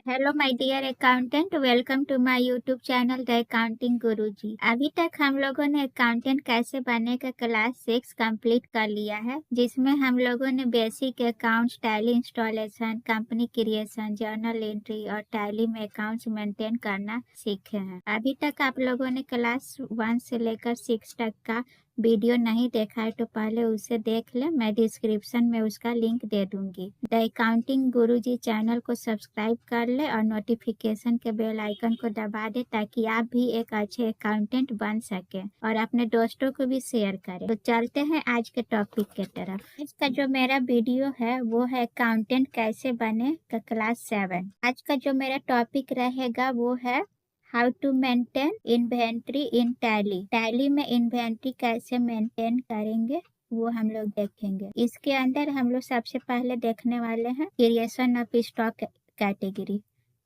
Hello my dear accountant, welcome to my YouTube channel the accounting Guruji. अभी तक हम लोगों ने अकाउंटेंट कैसे बनने का क्लास 6 कंप्लीट कर लिया है, जिसमें हम लोगों ने basic accounts, tally installation, company creation, journal entry और टैली में अकाउंट्स मेंटेन करना सीखे हैं। अभी तक आप लोगों ने क्लास 1 से लेकर 6 तक का वीडियो नहीं देखा है तो पहले उसे देख ले। मैं डिस्क्रिप्शन में उसका लिंक दे दूंगी। द अकाउंटिंग गुरुजी चैनल को सब्सक्राइब कर ले और नोटिफिकेशन के बेल आइकन को दबा दे ताकि आप भी एक अच्छे अकाउंटेंट बन सके और अपने दोस्तों को भी शेयर करें। तो चलते हैं आज के टॉपिक के तरफ। आज का जो मेरा वीडियो है वो है अकाउंटेंट कैसे बने का क्लास 7। आज का जो मेरा टॉपिक रहेगा वो है how to maintain inventory in Tally. Tally में इन्वेंट्री कैसे मेंटेन करेंगे वो हम लोग देखेंगे। इसके अंदर हम लोग सबसे पहले देखने वाले हैं creation of stock category.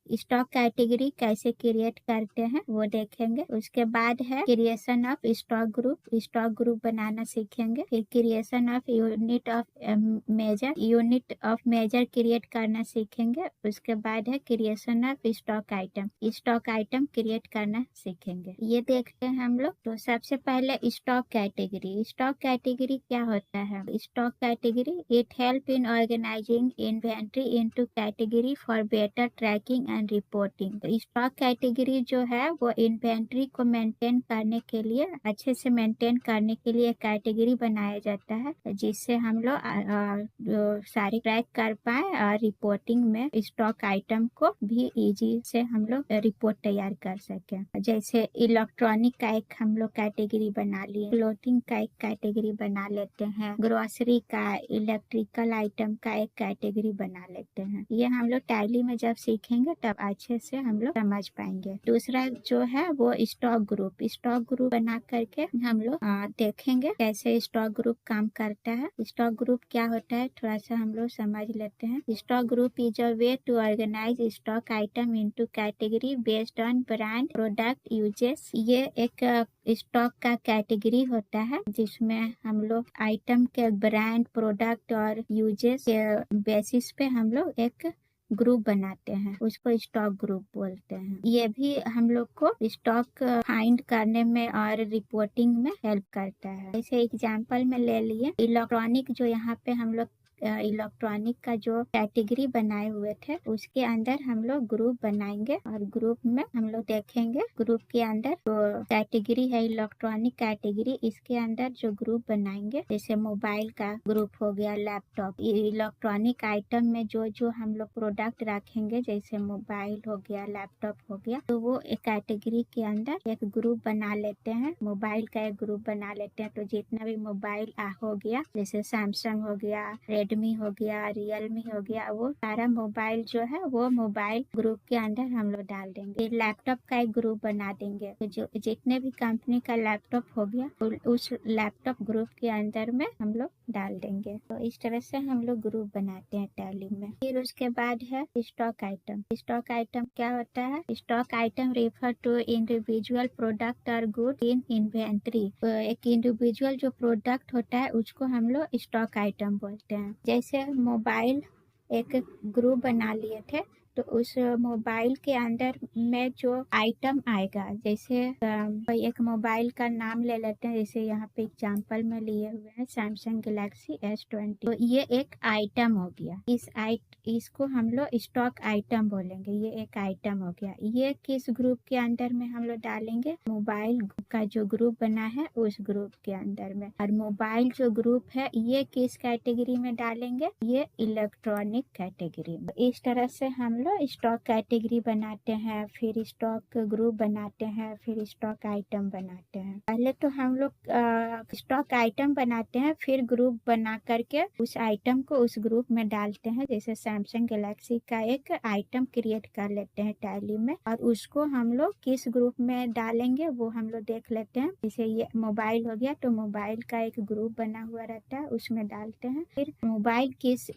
Stock category कैसे क्रिएट करते हैं वो देखेंगे। उसके बाद है creation of stock group. Stock group बनाना सीखेंगे। फिर creation of unit of measure create करना सीखेंगे। उसके बाद है creation of stock item. Stock item create करना सीखेंगे। ये देखते हैं हम लोग। तो सबसे पहले स्टॉक कैटेगरी। स्टॉक कैटेगरी क्या होता है? Stock category it help in organising inventory into category for better tracking and reporting. Stock category जो है वो इन्वेंट्री को मेंटेन करने के लिए, अच्छे से मेंटेन करने के लिए कैटेगरी बनाया जाता है, जिससे हम लोग सारे ट्रैक कर पाए और रिपोर्टिंग में स्टॉक आइटम को भी इजी से हम लोग रिपोर्ट तैयार कर सके। जैसे इलेक्ट्रॉनिक का एक हम लोग कैटेगरी बना लिए, क्लोथिंग का एक कैटेगरी बना लेते हैं, ग्रोसरी का, इलेक्ट्रिकल आइटम का एक कैटेगरी बना लेते हैं। ये हम लोग टैली में जब सीखेंगे तब अच्छे से हम लोग समझ पाएंगे। दूसरा जो है वो स्टॉक ग्रुप। स्टॉक ग्रुप बना करके हम लोग देखेंगे कैसे स्टॉक ग्रुप काम करता है। स्टॉक ग्रुप क्या होता है थोड़ा सा हम लोग समझ लेते हैं। Stock group is a way to organise stock item into category based on brand, product, uses. ये एक स्टॉक का कैटेगरी होता है जिसमें हम लोग आइटम के ब्रांड, प्रोडक्ट और यूजेस के बेसिस पे हम लोग एक ग्रुप बनाते हैं, उसको स्टॉक ग्रुप बोलते हैं। ये भी हम लोग को स्टॉक फाइंड करने में और रिपोर्टिंग में हेल्प करता है। जैसे एग्जांपल में ले लिए इलेक्ट्रॉनिक, जो यहाँ पे हम लोग इलेक्ट्रॉनिक का जो कैटेगरी बनाए हुए थे उसके अंदर हम लोग ग्रुप बनाएंगे और ग्रुप में हम लोग देखेंगे ग्रुप के अंदर जो कैटेगरी है इलेक्ट्रॉनिक कैटेगरी, इसके अंदर जो ग्रुप बनाएंगे जैसे मोबाइल का ग्रुप हो गया, लैपटॉप। इलेक्ट्रॉनिक आइटम में जो जो हम लोग प्रोडक्ट रखेंगे जैसे मोबाइल हो गया, लैपटॉप हो गया, तो वो एक कैटेगरी के अंदर एक ग्रुप बना लेते हैं। मोबाइल का एक ग्रुप बना लेते हैं तो जितना भी मोबाइल हो गया जैसे सैमसंग हो गया, रेडमी हो गया, रियलमी हो गया, वो सारा मोबाइल जो है वो मोबाइल ग्रुप के अंदर हम लोग डाल देंगे। लैपटॉप का एक ग्रुप बना देंगे तो जो जितने भी कंपनी का लैपटॉप हो गया उस लैपटॉप ग्रुप के अंदर में हम लोग डाल देंगे। तो इस तरह से हम लोग ग्रुप बनाते हैं टैली में। फिर उसके बाद है स्टॉक आइटम। स्टॉक आइटम क्या होता है? Stock item refer to individual product और गुड इन इन्वेंट्री। एक इंडिविजुअल जो प्रोडक्ट होता है उसको हम लोग स्टॉक आइटम बोलते हैं। जैसे मोबाइल एक ग्रुप बना लिए थे तो उस मोबाइल के अंदर में जो आइटम आएगा, जैसे कोई एक मोबाइल का नाम ले लेते हैं, जैसे यहाँ पे एग्जांपल में लिए हुए हैं सैमसंग गैलेक्सी S20, तो ये एक आइटम हो गया। इसको हम लोग स्टॉक आइटम बोलेंगे। ये एक आइटम हो गया। ये किस ग्रुप के अंदर में हम लोग डालेंगे? मोबाइल का जो ग्रुप बना है उस ग्रुप के अंदर में। और मोबाइल जो ग्रुप है ये किस कैटेगरी में डालेंगे? ये इलेक्ट्रॉनिक कैटेगरी में। इस तरह से हम लोग स्टॉक कैटेगरी बनाते हैं, फिर स्टॉक ग्रुप बनाते हैं, फिर स्टॉक आइटम बनाते हैं। पहले तो हम लोग स्टॉक आइटम बनाते हैं, फिर ग्रुप बना करके उस आइटम को उस ग्रुप में डालते हैं। जैसे सैमसंग गैलेक्सी का एक आइटम क्रिएट कर लेते हैं टैली में और उसको हम लोग किस ग्रुप में डालेंगे वो हम लोग देख लेते हैं। जैसे ये मोबाइल हो गया तो मोबाइल का एक ग्रुप बना हुआ रहता है, उसमें डालते हैं। फिर मोबाइल किस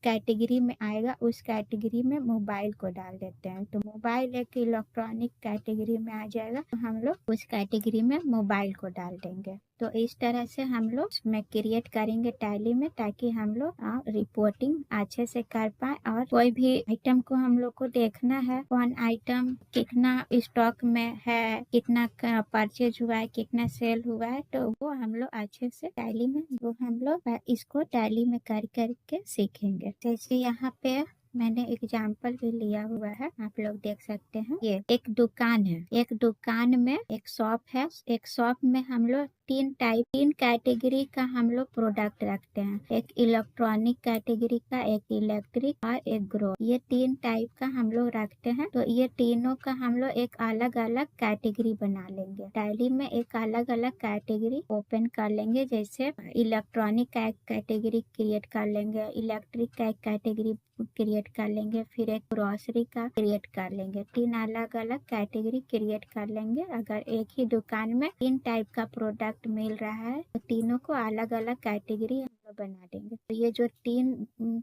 कैटेगरी में आएगा उस कैटेगरी में मोबाइल मोबाइल को डाल देते हैं। तो मोबाइल एक इलेक्ट्रॉनिक कैटेगरी में आ जाएगा, तो हम लोग उस कैटेगरी में मोबाइल को डाल देंगे। तो इस तरह से हम लोग इसमें क्रिएट करेंगे टैली में, ताकि हम लोग रिपोर्टिंग अच्छे से कर पाए। और कोई भी आइटम को हम लोग को देखना है, कौन आइटम कितना स्टॉक में है, कितना परचेज हुआ है, कितना सेल हुआ है, तो वो हम लोग अच्छे से टैली में, वो हम लोग इसको टैली में कर करके सीखेंगे। जैसे यहाँ पे मैंने एग्जाम्पल भी लिया हुआ है, आप लोग देख सकते हैं। ये एक दुकान है, एक दुकान में एक शॉप है। एक शॉप में हम लोग तीन कैटेगरी का हम लोग प्रोडक्ट रखते हैं। एक इलेक्ट्रॉनिक कैटेगरी का, एक इलेक्ट्रिक और एक ग्रो, ये 3 टाइप का हम लोग रखते हैं। तो ये तीनों का हम लोग एक अलग अलग कैटेगरी बना लेंगे। टैली में एक अलग अलग कैटेगरी ओपन कर लेंगे। जैसे इलेक्ट्रॉनिक कैटेगरी क्रिएट कर लेंगे, इलेक्ट्रिक कैटेगरी क्रिएट कर लेंगे, फिर एक ग्रोसरी का क्रिएट कर लेंगे। 3 अलग अलग कैटेगरी क्रिएट कर लेंगे। अगर एक ही दुकान में 3 टाइप का प्रोडक्ट मिल रहा है, तो तीनों को अलग अलग कैटेगरी हम लोग बना देंगे। तो ये जो 3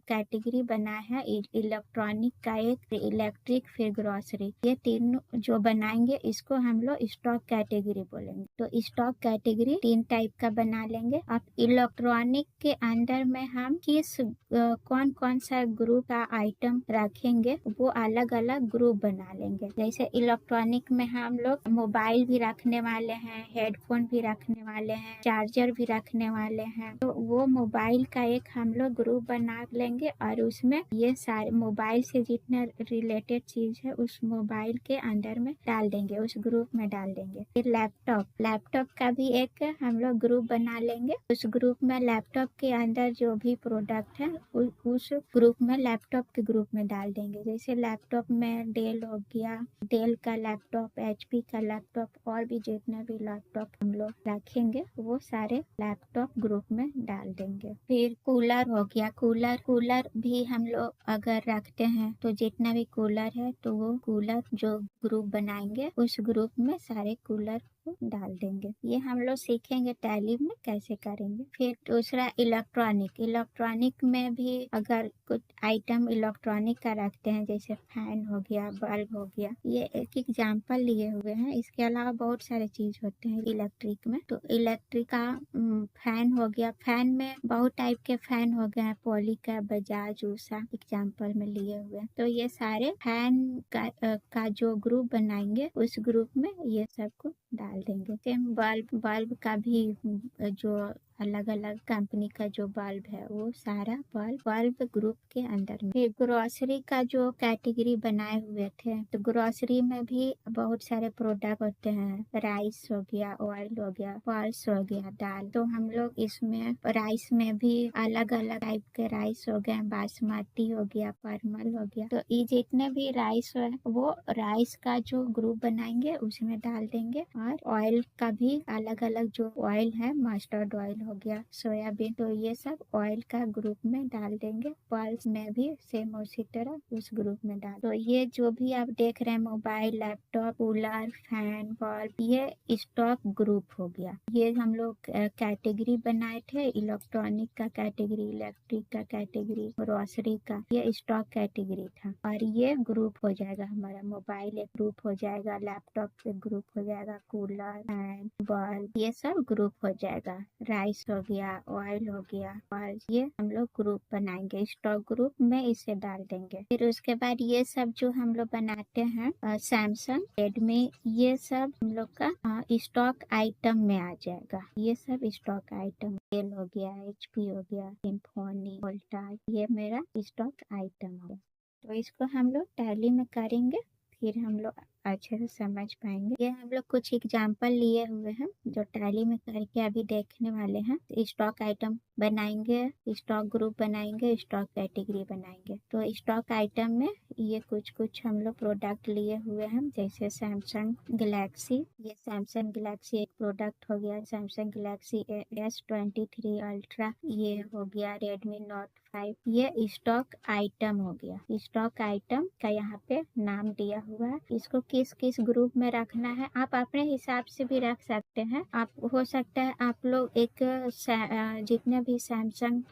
कैटेगरी बना है, इलेक्ट्रॉनिक का एक, इलेक्ट्रिक, फिर ग्रोसरी, ये तीनों जो बनाएंगे इसको हम लोग स्टॉक कैटेगरी बोलेंगे। तो स्टॉक कैटेगरी 3 टाइप का बना लेंगे। अब इलेक्ट्रॉनिक के अंदर में हम किस कौन कौन सा ग्रुप का आइटम रखेंगे, वो अलग अलग ग्रुप बना लेंगे। जैसे इलेक्ट्रॉनिक में हम लोग मोबाइल भी रखने वाले हैं, हेडफोन भी रखने वाले हैं, चार्जर भी रखने वाले हैं। तो वो मोबाइल का एक हम लोग ग्रुप बना लेंगे, और उसमें ये सारे मोबाइल से जितना रिलेटेड चीज है उस मोबाइल के अंदर में डाल देंगे, उस ग्रुप में डाल देंगे। फिर लैपटॉप का भी एक हम लोग ग्रुप बना लेंगे। उस ग्रुप में लैपटॉप के अंदर जो भी प्रोडक्ट है उस ग्रुप में, लैपटॉप के ग्रुप में डाल देंगे। जैसे लैपटॉप में डेल हो गया, डेल का लैपटॉप, एचपी का लैपटॉप, और भी जितना भी लैपटॉप हम लोग रखेंगे वो सारे लैपटॉप ग्रुप में डाल देंगे। फिर कूलर हो गया, कूलर भी हम लोग अगर रखते हैं तो जितना भी कूलर है, तो वो कूलर जो ग्रुप बनाएंगे उस ग्रुप में सारे कूलर को डाल देंगे। ये हम लोग सीखेंगे टैली में कैसे करेंगे। फिर दूसरा इलेक्ट्रॉनिक में भी अगर कुछ आइटम इलेक्ट्रॉनिक का रखते हैं, जैसे फैन हो गया, बल्ब हो गया, ये एक एग्जाम्पल लिए हुए हैं। इसके अलावा बहुत सारे चीज होते हैं इलेक्ट्रिक में। तो इलेक्ट्रिक का फैन हो गया, फैन में बहुत टाइप के फैन हो गए हैं, पॉली का, बजाज, उषा एग्जाम्पल में लिए हुए हैं। तो ये सारे फैन का जो ग्रुप बनाएंगे उस ग्रुप में ये सबको डाल देंगे। सेम बल्ब का भी जो अलग अलग कंपनी का जो बल्ब है, वो सारा बल्ब ग्रुप के अंदर में। फिर ग्रोसरी का जो कैटेगरी बनाए हुए थे, तो ग्रोसरी में भी बहुत सारे प्रोडक्ट होते हैं। राइस हो गया, ऑयल हो गया, पल्स हो गया, दाल। तो हम लोग इसमें राइस में भी अलग अलग टाइप के राइस हो गए, बासमती हो गया, परमल हो गया। तो ये जितने भी राइस है, वो राइस का जो ग्रुप बनाएंगे उसमें डाल देंगे। और ऑयल का भी अलग अलग जो ऑयल है, मस्टर्ड ऑयल हो गया, सोयाबीन, तो ये सब ऑयल का ग्रुप में डाल देंगे। पल्स में भी सेम उसी तरह उस ग्रुप में डाल। तो ये जो भी आप देख रहे हैं, mobile, laptop, cooler, fan, bulb, ये स्टॉक ग्रुप हो गया। ये हम लोग कैटेगरी बनाए थे, इलेक्ट्रॉनिक का कैटेगरी, इलेक्ट्रिक का कैटेगरी, ग्रोसरी का, ये स्टॉक कैटेगरी था। और ये ग्रुप हो जाएगा हमारा, मोबाइल एक ग्रुप हो जाएगा, लैपटॉप एक ग्रुप हो जाएगा, कूलर, फैन, बल्ब, ये सब ग्रुप हो जाएगा। राइस हो गया, ऑयल हो गया, और ये हम लोग ग्रुप बनाएंगे, स्टॉक ग्रुप में इसे डाल देंगे। फिर उसके बाद ये सब जो हम लोग बनाते हैं, सैमसंग, रेडमी, ये सब हम लोग का स्टॉक आइटम में आ जाएगा। ये सब स्टॉक आइटम, डेल हो गया, एचपी हो गया, सिम्फोनी, वोल्टास, ये मेरा स्टॉक आइटम है। तो इसको हम लोग टैली में करेंगे, फिर हम लोग अच्छे से समझ पाएंगे। ये हम लोग कुछ एग्जाम्पल लिए हुए हैं जो टैली में करके अभी देखने वाले हैं। स्टॉक आइटम बनाएंगे, स्टॉक ग्रुप बनाएंगे, स्टॉक कैटेगरी बनाएंगे। तो स्टॉक आइटम में ये कुछ हम लोग प्रोडक्ट लिए हुए हैं, जैसे सैमसंग गैलेक्सी, ये सैमसंग गैलेक्सी एक प्रोडक्ट हो गया, सैमसंग गैलेक्सी S23 अल्ट्रा, ये हो गया, रेडमी नोट 5, ये स्टॉक आइटम हो गया। स्टॉक आइटम का यहाँ पे नाम दिया हुआ है, इसको किस किस ग्रुप में रखना है आप अपने हिसाब से भी रख सकते हैं। आप हो सकता है आप लोग एक जितने भी सैमसंग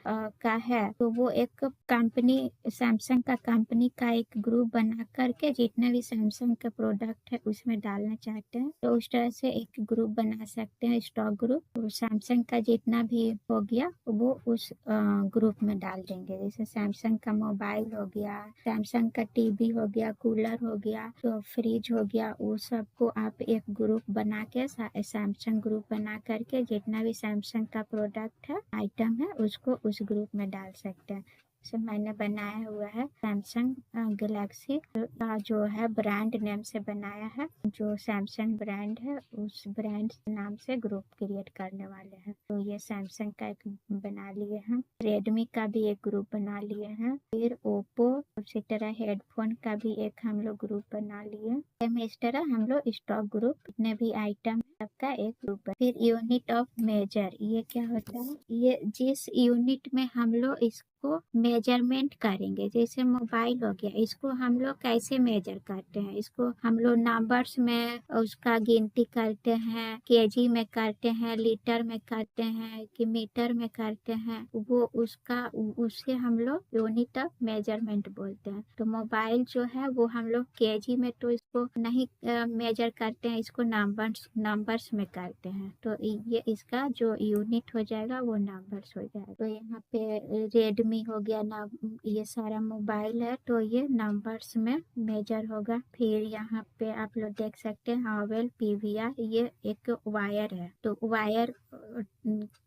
का है तो वो एक कंपनी सैमसंग का कंपनी का एक ग्रुप बना करके जितने भी सैमसंग का प्रोडक्ट है उसमें डालना चाहते हैं तो उस तरह से एक ग्रुप बना सकते हैं, स्टॉक ग्रुप। तो सैमसंग का जितना भी हो गया वो उस ग्रुप में डाल देंगे। जैसे सैमसंग का मोबाइल हो गया, सैमसंग का टीवी हो गया, कूलर हो गया, तो फ्रिज हो गया, वो सबको आप एक ग्रुप बना के सैमसंग ग्रुप बना करके जितना भी सैमसंग का प्रोडक्ट है आइटम है उसको उस ग्रुप में डाल सकते हैं। से मैंने बनाया हुआ है सैमसंग गैलेक्सी का जो है ब्रांड नेम से बनाया है, जो सैमसंग ब्रांड है उस ब्रांड नाम से ग्रुप क्रिएट करने वाले हैं। तो ये सैमसंग का एक बना लिए हैं, रेडमी का भी एक ग्रुप बना लिए हैं, फिर ओप्पो उसी तरह हेडफोन का भी एक हम लोग ग्रुप बना लिए। इस तरह हम लोग स्टॉक ग्रुप जितने भी आइटम सबका एक ग्रुप है। फिर यूनिट ऑफ मेजर, ये क्या होता है? ये जिस यूनिट में हम लोग इसको मेजरमेंट करेंगे, जैसे मोबाइल हो गया, इसको हम लोग कैसे मेजर करते हैं? इसको हम लोग नंबर्स में उसका गिनती करते हैं, केजी में करते हैं, लीटर में करते हैं कि मीटर में करते हैं, वो उसका उसे हम लोग यूनिट ऑफ मेजरमेंट बोलते हैं। तो मोबाइल जो है वो हम लोग केजी में तो इसको नहीं मेजर करते हैं, इसको नंबर्स में करते हैं। तो ये इसका जो यूनिट हो जाएगा वो नंबर्स हो जाएगा। तो यहाँ पे रेडमी हो गया ना, ये सारा मोबाइल है तो ये नंबर्स में मेजर होगा। फिर यहाँ पे आप लोग देख सकते हैं हावेल पीवीआर, ये एक वायर है। तो वायर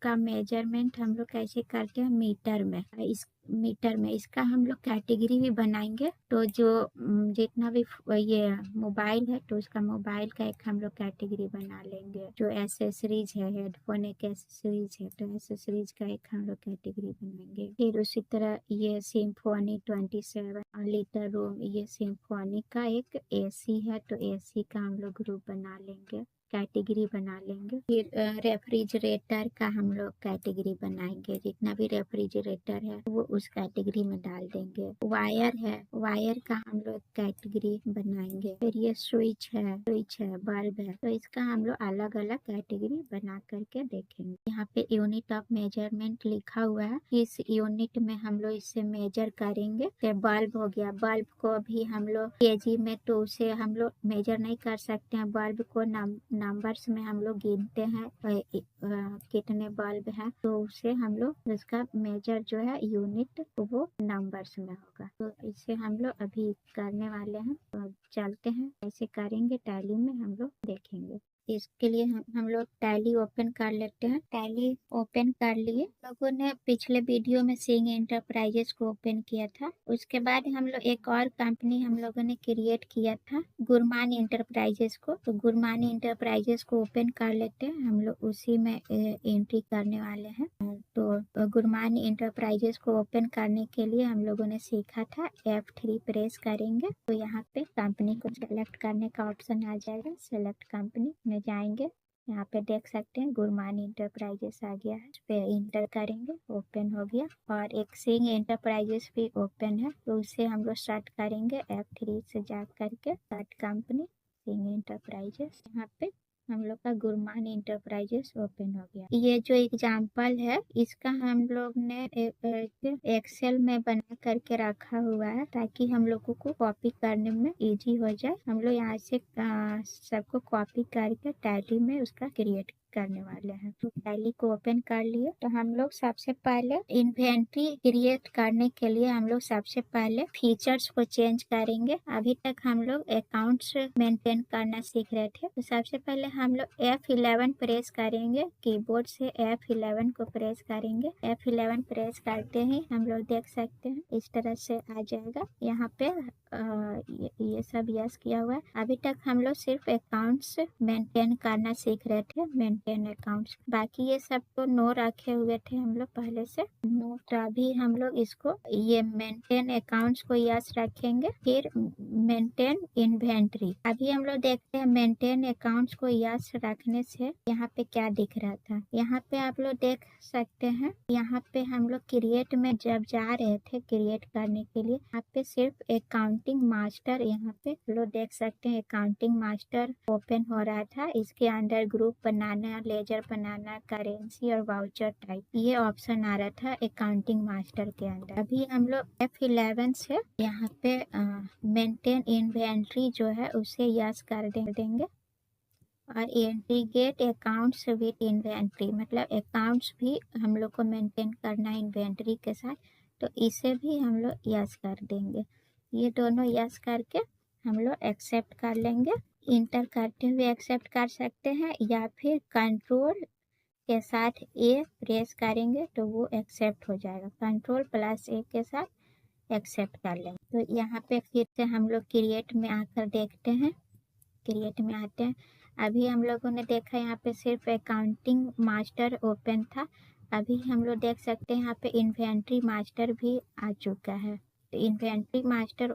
का मेजरमेंट हम लोग कैसे करते हैं? मीटर में। इस मीटर में इसका हम लोग कैटेगरी भी बनाएंगे। तो जो जितना भी ये मोबाइल है तो उसका मोबाइल का एक हम लोग कैटेगरी बना लेंगे। जो एसेसरीज है, हेडफोन एक एसेसरीज है तो एसेसरीज का एक हम लोग कैटेगरी बनाएंगे। फिर उसी तरह ये सिम्फोनी 27 लीटर रूम, ये सिम्फोनी का एक एसी है तो एसी का हम लोग ग्रुप बना लेंगे, कैटेगरी बना लेंगे। फिर रेफ्रिजरेटर का हम लोग कैटेगरी बनाएंगे, जितना भी रेफ्रिजरेटर है वो उस कैटेगरी में डाल देंगे। वायर है, वायर का हम लोग कैटेगरी बनाएंगे। फिर ये स्विच है, बल्ब है, तो इसका हम लोग अलग अलग कैटेगरी बना करके देखेंगे। यहाँ पे यूनिट ऑफ मेजरमेंट लिखा हुआ है, इस यूनिट में हम लोग इससे मेजर करेंगे। फिर बल्ब हो गया, बल्ब को अभी हम लोग केजी में तो उसे हम लोग मेजर नहीं कर सकते हैं, बल्ब को नंबर्स में हम लोग गिनते हैं कितने बल्ब हैं, तो उसे हम लोग उसका मेजर जो है यूनिट वो नंबर्स में होगा। तो इसे हम लोग अभी करने वाले हैं, तो चलते हैं कैसे करेंगे टैली में हम लोग देखेंगे। इसके लिए हम लोग टैली ओपन कर लेते हैं। टैली ओपन कर लिए, लोगों ने पिछले वीडियो में सिंह एंटरप्राइजेस को ओपन किया था। उसके बाद हम लोग एक और कंपनी हम लोगों ने क्रिएट किया था गुरमान एंटरप्राइजेस को। तो गुरमान एंटरप्राइजेस को ओपन कर लेते हैं, हम लोग उसी में एंट्री करने वाले हैं। तो गुरमान एंटरप्राइजेस को ओपन करने के लिए हम लोगों ने सीखा था F3 प्रेस करेंगे तो यहाँ पे कंपनी को सेलेक्ट करने का ऑप्शन आ जाएगा। सेलेक्ट कंपनी में जाएंगे, यहाँ पे देख सकते हैं गुरमान एंटरप्राइजेस आ गया है, इस पे इंटर करेंगे, ओपन हो गया। और एक सिंह एंटरप्राइजेस भी ओपन है तो उसे हम लोग स्टार्ट करेंगे F3 से जा करके स्टार्ट कंपनी सिंह एंटरप्राइजेस। यहाँ पे हम लोग का गुरमान एंटरप्राइजेस ओपन हो गया। ये जो एग्जाम्पल है इसका हम लोग ने एक्सेल में बना करके रखा हुआ है ताकि हम लोगों को कॉपी करने में इजी हो जाए। हम लोग यहाँ से सबको कॉपी करके टैली में उसका क्रिएट करने वाले हैं। तो टैली को ओपन कर लिए, तो हम लोग सबसे पहले इन्वेंट्री क्रिएट करने के लिए हम लोग सबसे पहले फीचर्स को चेंज करेंगे। अभी तक हम लोग अकाउंट्स मेंटेन करना सीख रहे थे, तो सबसे पहले हम लोग F11 प्रेस करेंगे, कीबोर्ड से F11 को प्रेस करेंगे। F11 प्रेस करते ही हम लोग देख सकते हैं इस तरह से आ जाएगा। यहाँ पे ये सब यस किया हुआ है। अभी तक हम लोग सिर्फ अकाउंट्स मेंटेन करना सीख रहे थे, मेंटेन अकाउंट्स। बाकी ये सब तो नो रखे हुए थे हम लोग पहले से नो, तो अभी हम लोग इसको ये मेंटेन अकाउंट्स को यस रखेंगे। फिर मेंटेन इन्वेंट्री, अभी हम लोग देखते हैं मेंटेन अकाउंट्स को यस रखने से यहाँ पे क्या दिख रहा था। यहाँ पे आप लोग देख सकते हैं, यहाँ पे हम लोग क्रिएट में जब जा रहे थे क्रिएट करने के लिए, यहाँ पे सिर्फ अकाउंटिंग मास्टर, यहाँ पे लोग देख सकते हैं अकाउंटिंग मास्टर ओपन हो रहा था। इसके अंदर ग्रुप बनाना, लेजर बनाना, करेंसी और वाउचर टाइप, ये ऑप्शन आ रहा था अकाउंटिंग मास्टर के अंदर। अभी हम लोग F11 से यहाँ पे मेंटेन इन्वेंट्री जो है उसे यस कर देंगे। और इंटीग्रेट अकाउंट्स विद इन्वेंट्री, मतलब अकाउंट्स भी हम लोग को मेंटेन करना है इन्वेंट्री के साथ, तो इसे भी हम लोग यस कर देंगे। ये दोनों यस करके हम लोग एक्सेप्ट कर लेंगे। इंटर करते हुए एक्सेप्ट कर सकते हैं या फिर कंट्रोल के साथ ए प्रेस करेंगे तो वो एक्सेप्ट हो जाएगा। कंट्रोल प्लस ए के साथ एक्सेप्ट कर लेंगे। तो यहाँ पे फिर से हम लोग क्रिएट में आकर देखते हैं, क्रिएट में आते हैं। अभी हम लोगों ने देखा यहाँ पे सिर्फ अकाउंटिंग मास्टर ओपन था। अभी हम लोग देख सकते हैं यहाँ पे इन्वेंट्री मास्टर भी आ चुका है। तो इन्वेंट्री मास्टर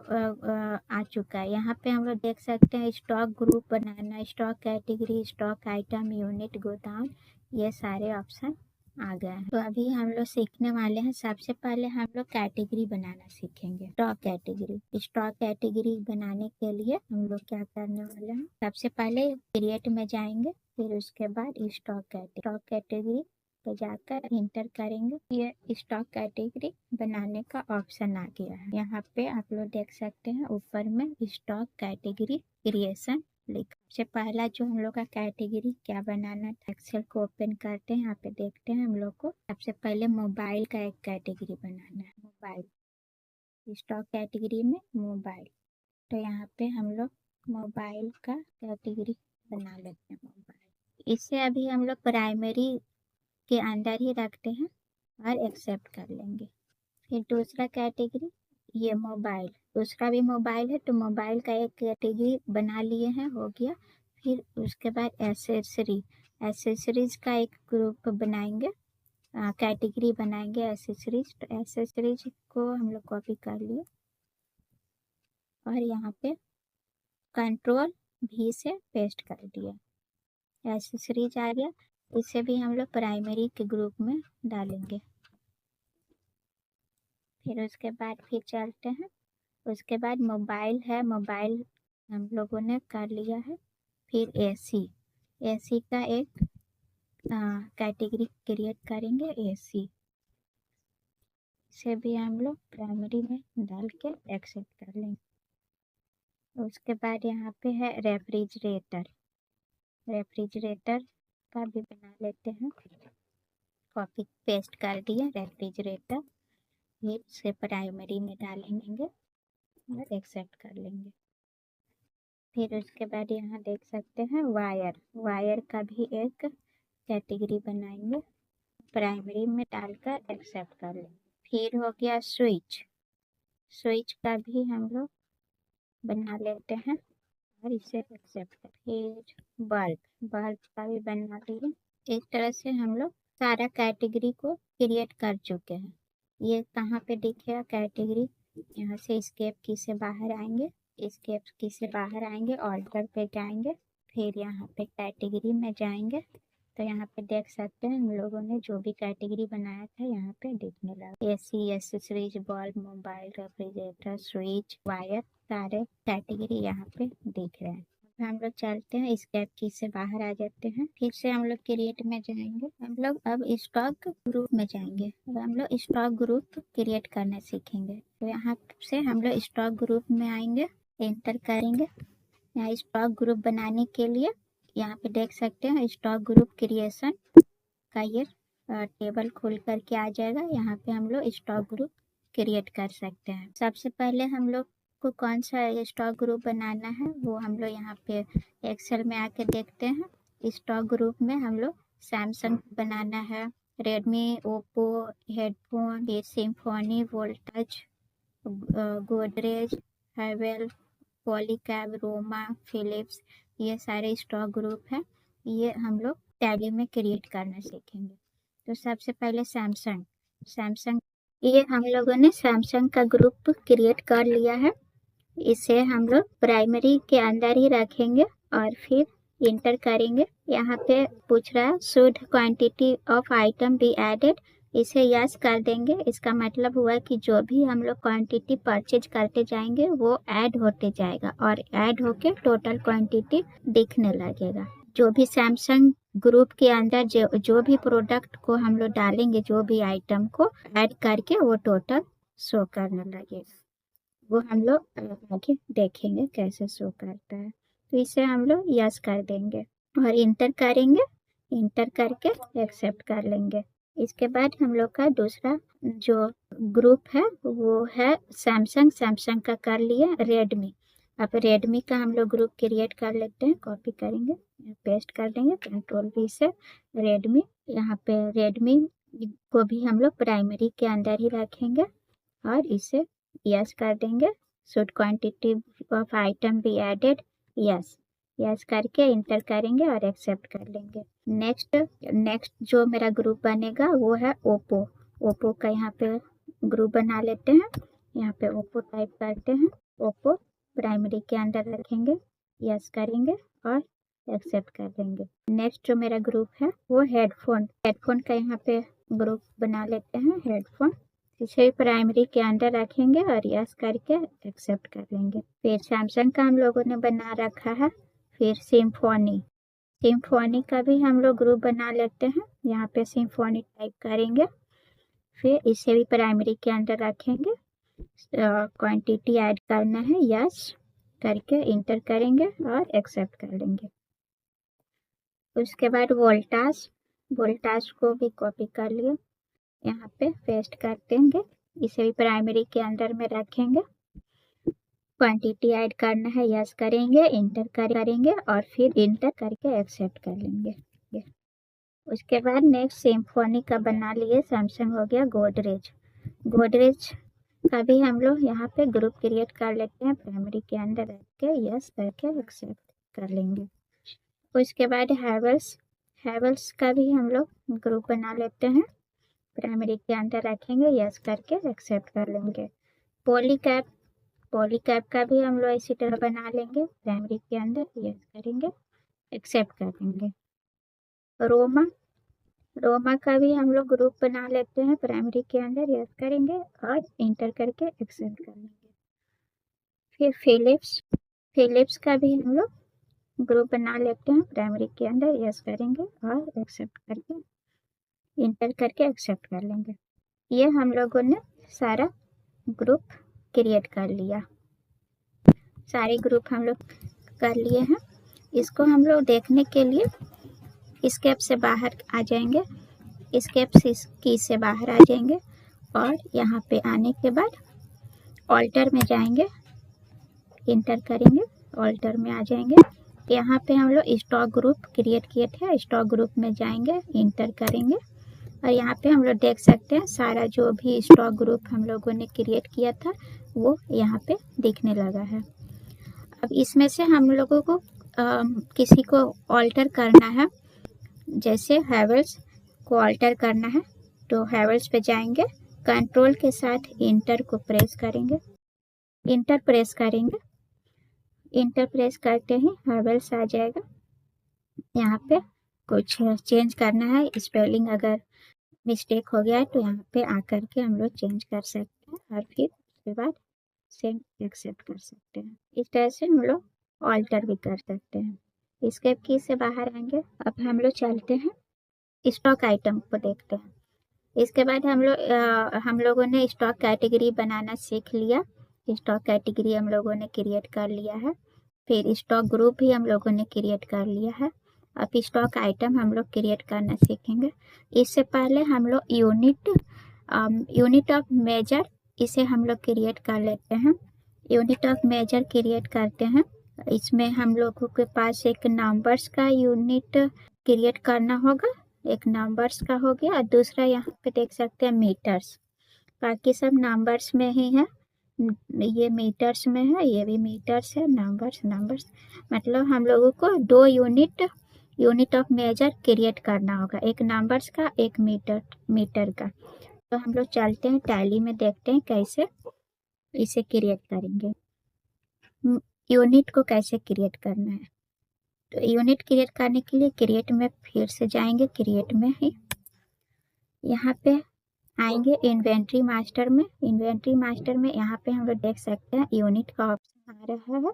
आ चुका है। यहाँ पे हम लोग देख सकते हैं स्टॉक ग्रुप बनाना, stock category, stock item, unit, गोदाम, ये सारे ऑप्शन आ गया है। तो अभी हम लोग सीखने वाले हैं, सबसे पहले हम लोग कैटेगरी बनाना सीखेंगे। स्टॉक कैटेगरी, स्टॉक कैटेगरी बनाने के लिए हम लोग क्या करने वाले हैं, सबसे पहले क्रिएट में जाएंगे, फिर उसके बाद स्टॉक कैटेगरी पे जाकर इंटर करेंगे। ये स्टॉक कैटेगरी बनाने का ऑप्शन आ गया है। यहाँ पे आप लोग देख सकते हैं ऊपर में स्टॉक कैटेगरी क्रिएशन लिखा। सबसे पहला जो हम लोग का कैटेगरी क्या बनाना था, एक्सेल को ओपन करते हैं, यहाँ पे देखते हैं हम लोग को सबसे पहले मोबाइल का एक कैटेगरी बनाना है। मोबाइल, स्टॉक कैटेगरी में मोबाइल, तो यहाँ पे हम लोग मोबाइल का कैटेगरी बना लेते हैं मोबाइल। इसे अभी हम लोग प्राइमरी के अंदर ही रखते हैं और एक्सेप्ट कर लेंगे। फिर दूसरा कैटेगरी ये मोबाइल, दूसरा भी मोबाइल है तो मोबाइल का एक कैटेगरी बना लिए हैं, हो गया। फिर उसके बाद एसेसरीज का एक ग्रुप बनाएंगे, कैटेगरी बनाएंगे एसेसरीज। तो एसेसरीज को हम लोग कॉपी कर लिए और यहाँ पे कंट्रोल V से पेस्ट कर दिया, एसेसरीज आ गया। इसे भी हम लोग प्राइमरी के ग्रुप में डालेंगे। फिर उसके बाद फिर चलते हैं, उसके बाद मोबाइल है, मोबाइल हम लोगों ने कर लिया है। फिर एसी का एक कैटेगरी क्रिएट करेंगे, एसी से भी हम लोग प्राइमरी में डाल के एक्सेप्ट कर लेंगे। उसके बाद यहाँ पे है रेफ्रिजरेटर, रेफ्रिजरेटर का भी बना लेते हैं, कॉपी पेस्ट कर दिया रेफ्रिजरेटर। फिर से प्राइमरी में डालेंगे और एक्सेप्ट कर लेंगे। फिर उसके बाद यहाँ देख सकते हैं वायर, वायर का भी एक कैटेगरी बनाएंगे, प्राइमरी में डालकर एक्सेप्ट कर लेंगे। फिर हो गया स्विच, स्विच का भी हम लोग बना लेते हैं और इसे एक्सेप्ट कर। फिर बल्ब, बल्ब का भी बना लिए। इस तरह से हम लोग सारा कैटेगरी को क्रिएट कर चुके हैं। ये कहाँ पे दिखेगा कैटेगरी, यहाँ से स्केप की से बाहर आएंगे, स्केप की से बाहर आएंगे, ऑल्टर पे जाएंगे, फिर यहाँ पे कैटेगरी में जाएंगे। तो यहाँ पे देख सकते हैं हम लोगों ने जो भी कैटेगरी बनाया था यहाँ पे दिखने लगा। AC, accessories, bulb, mobile, refrigerator, switch, wire, सारे कैटेगरी यहाँ पे दिख रहे हैं। हम लोग चलते हैं, स्केप की से बाहर आ जाते हैं, फिर से हम लोग क्रिएट में जाएंगे। हम लोग अब स्टॉक ग्रुप में जाएंगे, अब हम लोग स्टॉक ग्रुप क्रिएट करना सीखेंगे। तो यहाँ से हम लोग स्टॉक ग्रुप में आएंगे, एंटर करेंगे। यहाँ स्टॉक ग्रुप बनाने के लिए यहाँ पे देख सकते हैं स्टॉक ग्रुप क्रिएशन का ये टेबल खुल करके आ जाएगा। यहाँ पे हम लोग स्टॉक ग्रुप क्रिएट कर सकते हैं। सबसे पहले हम लोग को कौन सा स्टॉक ग्रुप बनाना है वो हम लोग यहाँ पे एक्सेल में आके देखते हैं। स्टॉक ग्रुप में हम लोग सैमसंग बनाना है, Redmi, Oppo, headphone, Symphony, Voltas, Godrej, Havells, Polycab, Roma, Philips, ये सारे स्टॉक ग्रुप है। ये हम लोग टैली में क्रिएट करना सीखेंगे। तो सबसे पहले सैमसंग ये हम लोगों ने सैमसंग का ग्रुप क्रिएट कर लिया है। इसे हम लोग प्राइमरी के अंदर ही रखेंगे और फिर इंटर करेंगे। यहाँ पे पूछ रहा है should quantity of item be added, इसे यस कर देंगे। इसका मतलब हुआ कि जो भी हम लोग क्वांटिटी परचेज करते जाएंगे वो ऐड होते जाएगा और ऐड होके टोटल क्वांटिटी दिखने लगेगा। जो भी सैमसंग ग्रुप के अंदर जो भी प्रोडक्ट को हम लोग डालेंगे, जो भी आइटम को ऐड करके वो टोटल शो करने लगेगा। वो हम लोग आगे देखेंगे कैसे शो करता है। तो इसे हम लोग यस कर देंगे और इंटर करेंगे। इंटर करके एक्सेप्ट कर लेंगे। इसके बाद हम लोग का दूसरा जो ग्रुप है वो है सैमसंग का कर लिया रेडमी। अब रेडमी का हम लोग ग्रुप क्रिएट कर लेते हैं। कॉपी करेंगे, पेस्ट कर देंगे, कंट्रोल V से रेडमी। यहाँ पे रेडमी को भी हम लोग प्राइमरी के अंदर ही रखेंगे और इसे यस कर देंगे। Should quantity of item be added, yes करके इंटर करेंगे और एक्सेप्ट कर लेंगे। नेक्स्ट जो मेरा ग्रुप बनेगा वो है ओप्पो का यहाँ पे ग्रुप बना लेते हैं। यहाँ पे ओप्पो टाइप करते हैं। ओप्पो प्राइमरी के अंदर रखेंगे, यस करेंगे और एक्सेप्ट कर देंगे। नेक्स्ट जो मेरा ग्रुप है वो हेडफोन का यहाँ पे ग्रुप बना लेते हैं। हेडफोन इसे प्राइमरी के अंदर रखेंगे और यस करके एक्सेप्ट कर लेंगे। फिर सैमसंग का हम लोगों ने बना रखा है। फिर सिम्फोनी का भी हम लोग ग्रुप बना लेते हैं। यहाँ पे सिम्फोनी टाइप करेंगे, फिर इसे भी प्राइमरी के अंदर रखेंगे। क्वांटिटी ऐड करना है, यस करके इंटर करेंगे और एक्सेप्ट कर लेंगे। उसके बाद वोल्टास को भी कॉपी कर लिया, यहाँ पे पेस्ट कर देंगे। इसे भी प्राइमरी के अंदर में रखेंगे। क्वांटिटी ऐड करना है, यस करेंगे, इंटर करेंगे और फिर इंटर करके एक्सेप्ट कर लेंगे। उसके बाद नेक्स्ट सिम्फोनी का बना लिए। सैमसंग हो गया गोदरेज का भी हम लोग यहाँ पे ग्रुप क्रिएट कर लेते हैं। प्राइमरी के अंदर रख के यस करके एक्सेप्ट कर लेंगे। उसके बाद हैवेल्स का भी हम लोग ग्रुप बना लेते हैं। प्राइमरी के अंदर रखेंगे, यस करके एक्सेप्ट कर लेंगे। पॉलीकैप का भी हम लोग इसी तरह बना लेंगे। प्राइमरी के अंदर यस करेंगे, एक्सेप्ट कर लेंगे। रोमा का भी हम लोग ग्रुप बना लेते हैं। प्राइमरी के अंदर यस करेंगे और इंटर करके एक्सेप्ट कर लेंगे। फिर फिलिप्स का भी हम लोग ग्रुप बना लेते हैं। प्राइमरी के अंदर यस करेंगे और एक्सेप्ट करके इंटर करके एक्सेप्ट कर लेंगे। ये हम लोगों ने सारा ग्रुप क्रिएट कर लिया। सारे ग्रुप हम लोग कर लिए हैं। इसको हम लोग देखने के लिए एस्केप से बाहर आ जाएंगे। एस्केप की से बाहर आ जाएंगे और यहाँ पे आने के बाद ऑल्टर में जाएंगे, इंटर करेंगे, ऑल्टर में आ जाएंगे। यहाँ पे हम लोग स्टॉक ग्रुप क्रिएट किए थे। स्टॉक ग्रुप में जाएंगे, इंटर करेंगे और यहाँ पे हम लोग देख सकते हैं सारा जो भी स्टॉक ग्रुप हम लोगों ने क्रिएट किया था वो यहाँ पे दिखने लगा है। अब इसमें से हम लोगों को किसी को ऑल्टर करना है। जैसे हैवेल्स को ऑल्टर करना है तो हैवेल्स पे जाएंगे, कंट्रोल के साथ इंटर को प्रेस करेंगे। इंटर प्रेस करते ही हैवेल्स आ जाएगा। यहाँ पे कुछ चेंज करना है, स्पेलिंग अगर मिस्टेक हो गया है तो यहाँ पे आकर के हम लोग चेंज कर सकते हैं और फिर उसके बाद सेम एक्सेप्ट कर सकते हैं। इस तरह से हम लोग ऑल्टर भी कर सकते हैं। एस्केप की से बाहर आएंगे। अब हम लोग चलते हैं स्टॉक आइटम को देखते हैं। इसके बाद हम लोगों ने स्टॉक कैटेगरी बनाना सीख लिया। स्टॉक कैटेगरी हम लोगों ने क्रिएट कर लिया है। फिर स्टॉक ग्रुप भी हम लोगों ने क्रिएट कर लिया है। अब स्टॉक आइटम हम लोग क्रिएट करना सीखेंगे। इससे पहले हम लोग यूनिट ऑफ मेजर इसे हम लोग क्रिएट कर लेते हैं। यूनिट ऑफ मेजर क्रिएट करते हैं। इसमें हम लोगों के पास एक नंबर्स का यूनिट क्रिएट करना होगा। एक नंबर्स का हो गया और दूसरा यहाँ पे देख सकते हैं मीटर्स। बाकी सब नंबर्स में ही है। ये मीटर्स में है, ये भी मीटर्स है। नंबर्स मतलब हम लोगों को 2 unit unit of measure create करना होगा, एक नंबर्स का एक मीटर का। तो हम लोग चलते हैं टैली में, देखते हैं कैसे इसे क्रिएट करेंगे, यूनिट को कैसे क्रिएट करना है। तो यूनिट क्रिएट करने के लिए क्रिएट में फिर से जाएंगे, क्रिएट में ही यहाँ पे आएंगे इन्वेंट्री मास्टर में। इन्वेंट्री मास्टर में यहाँ पे हम लोग देख सकते हैं यूनिट का ऑप्शन आ रहा है।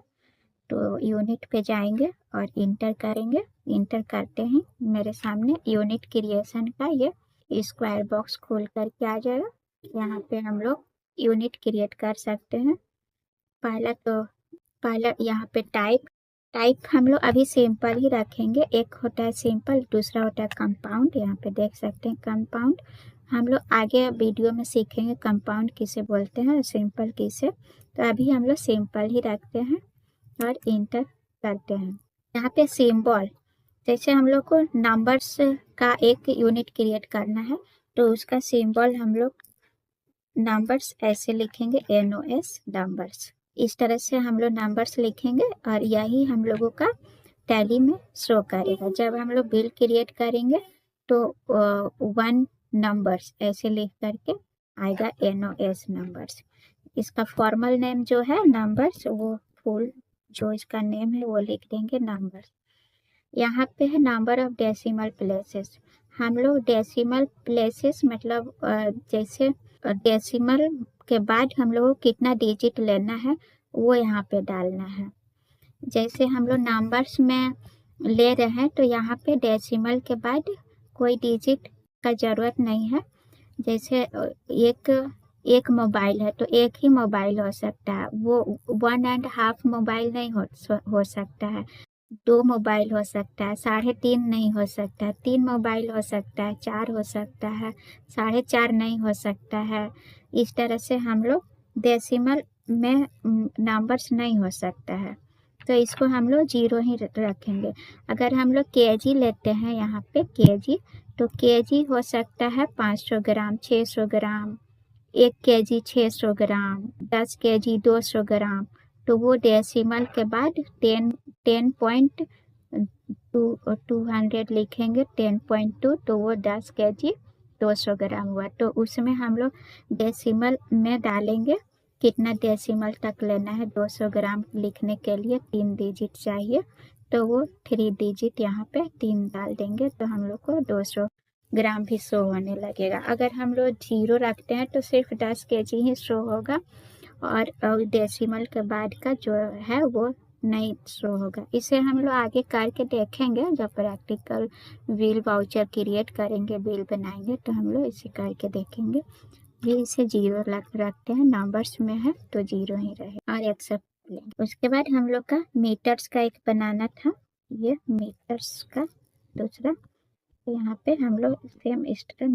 तो यूनिट पे जाएंगे और इंटर करेंगे। इंटर करते ही मेरे सामने यूनिट क्रिएशन का ये स्क्वायर बॉक्स खोल करके आ जाएगा। यहाँ पे हम लोग यूनिट क्रिएट कर सकते हैं। पहला यहाँ पे टाइप हम लोग अभी सिंपल ही रखेंगे। एक होता है सिंपल, दूसरा होता है कंपाउंड। यहाँ पे देख सकते हैं कंपाउंड। हम लोग आगे वीडियो में सीखेंगे कंपाउंड किसे बोलते हैं, सिंपल किसे। तो अभी हम लोग सिंपल ही रखते हैं और इंटर करते हैं। यहाँ पे सिंबल, जैसे हम लोग को नंबर्स का एक यूनिट क्रिएट करना है तो उसका सिंबल हम लोग नंबर्स ऐसे लिखेंगे, NOS नंबर्स। इस तरह से हम लोग नंबर्स लिखेंगे और यही हम लोगों का टैली में शो करेगा। जब हम लोग बिल क्रिएट करेंगे तो 1 नंबर्स ऐसे लिख करके आएगा NOS नंबर्स। इसका फॉर्मल नेम जो है नंबर्स, वो फुल जो इसका नेम है वो लिख देंगे नंबर्स। यहाँ पे है नंबर ऑफ डेसिमल प्लेसेस। हम लोग डेसिमल प्लेसेस मतलब जैसे डेसिमल के बाद हम लोग को कितना डिजिट लेना है वो यहाँ पे डालना है। जैसे हम लोग नंबर्स में ले रहे हैं तो यहाँ पे डेसिमल के बाद कोई डिजिट का ज़रूरत नहीं है। जैसे एक मोबाइल है तो एक ही मोबाइल हो सकता है, वो 1.5 मोबाइल नहीं हो सकता है। 2 मोबाइल हो सकता है, 3.5 नहीं हो सकता है, 3 मोबाइल हो सकता है, 4 हो सकता है, 4.5 नहीं हो सकता है। इस तरह से हम लोग डेसिमल में नंबर्स नहीं हो सकता है, तो इसको हम लोग 0 ही रखेंगे। अगर हम लोग केजी लेते हैं यहाँ पे केजी, तो केजी हो सकता है 500 ग्राम, 600 ग्राम, 1 केजी 600 ग्राम, 10 केजी 200 ग्राम। तो वो डेसिमल के बाद 10.200 लिखेंगे, 10.2, तो वो 10 केजी 200 ग्राम हुआ। तो उसमें हम लोग डेसिमल में डालेंगे कितना डेसिमल तक लेना है। 200 ग्राम लिखने के लिए 3 डिजिट चाहिए, तो वो 3 डिजिट यहाँ पे 3 डाल देंगे तो हम लोग को 200 ग्राम भी शो होने लगेगा। अगर हम लोग 0 रखते हैं तो सिर्फ 10 केजी ही शो होगा और डेसिमल के बाद का जो है वो नहीं शो होगा। इसे हम लोग आगे करके देखेंगे, जब प्रैक्टिकल बिल वाउचर क्रिएट करेंगे, बिल बनाएंगे तो हम लोग इसे करके देखेंगे। ये इसे 0 रखते हैं, नंबर्स में है तो 0 ही रहे और एक्सेप्ट लेंगे। उसके बाद हम लोग का मीटर्स का एक बनाना था, ये मीटर्स का दूसरा। तो यहाँ पे हम लोग सेम इस तरह